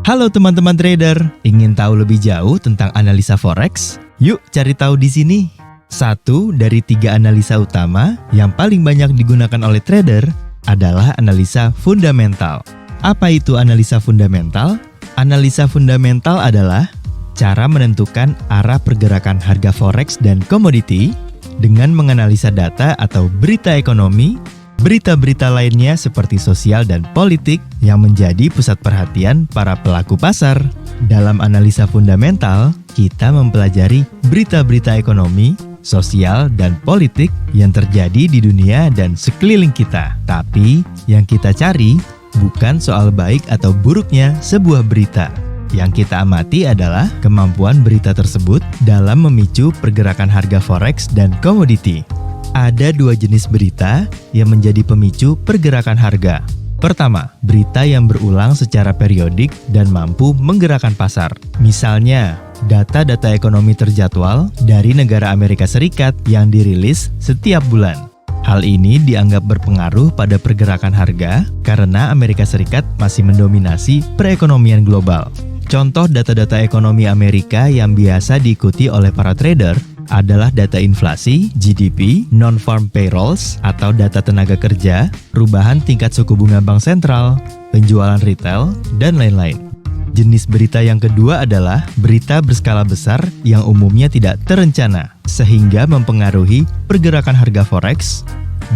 Halo teman-teman trader, ingin tahu lebih jauh tentang analisa forex? Yuk cari tahu di sini. Satu dari 3 analisa utama yang paling banyak digunakan oleh trader adalah analisa fundamental. Apa itu analisa fundamental? Analisa fundamental adalah cara menentukan arah pergerakan harga forex dan komoditi dengan menganalisa data atau berita ekonomi, berita-berita lainnya seperti sosial dan politik yang menjadi pusat perhatian para pelaku pasar. Dalam analisa fundamental, kita mempelajari berita-berita ekonomi, sosial, dan politik yang terjadi di dunia dan sekeliling kita. Tapi, yang kita cari bukan soal baik atau buruknya sebuah berita. Yang kita amati adalah kemampuan berita tersebut dalam memicu pergerakan harga forex dan komoditi. Ada 2 jenis berita yang menjadi pemicu pergerakan harga. Pertama, berita yang berulang secara periodik dan mampu menggerakkan pasar. Misalnya, data-data ekonomi terjadwal dari negara Amerika Serikat yang dirilis setiap bulan. Hal ini dianggap berpengaruh pada pergerakan harga karena Amerika Serikat masih mendominasi perekonomian global. Contoh data-data ekonomi Amerika yang biasa diikuti oleh para trader adalah data inflasi, GDP, non-farm payrolls atau data tenaga kerja, perubahan tingkat suku bunga bank sentral, penjualan retail, dan lain-lain. Jenis berita yang kedua adalah berita berskala besar yang umumnya tidak terencana, sehingga mempengaruhi pergerakan harga forex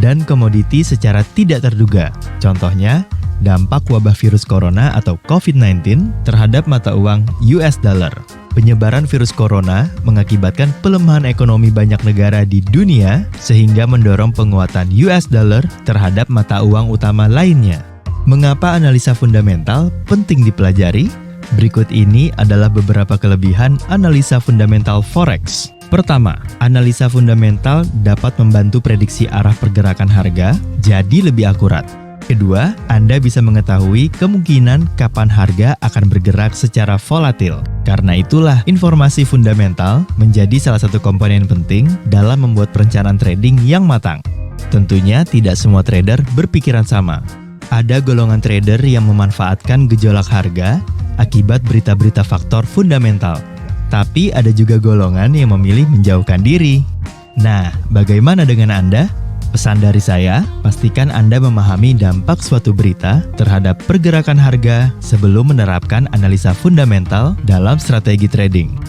dan komoditi secara tidak terduga. Contohnya, dampak wabah virus corona atau COVID-19 terhadap mata uang US dollar. Penyebaran virus corona mengakibatkan pelemahan ekonomi banyak negara di dunia sehingga mendorong penguatan US dollar terhadap mata uang utama lainnya. Mengapa analisa fundamental penting dipelajari? Berikut ini adalah beberapa kelebihan analisa fundamental forex. Pertama, analisa fundamental dapat membantu prediksi arah pergerakan harga jadi lebih akurat. Kedua, Anda bisa mengetahui kemungkinan kapan harga akan bergerak secara volatil. Karena itulah, informasi fundamental menjadi salah satu komponen penting dalam membuat perencanaan trading yang matang. Tentunya tidak semua trader berpikiran sama. Ada golongan trader yang memanfaatkan gejolak harga akibat berita-berita faktor fundamental. Tapi ada juga golongan yang memilih menjauhkan diri. Nah, bagaimana dengan Anda? Pesan dari saya, pastikan Anda memahami dampak suatu berita terhadap pergerakan harga sebelum menerapkan analisa fundamental dalam strategi trading.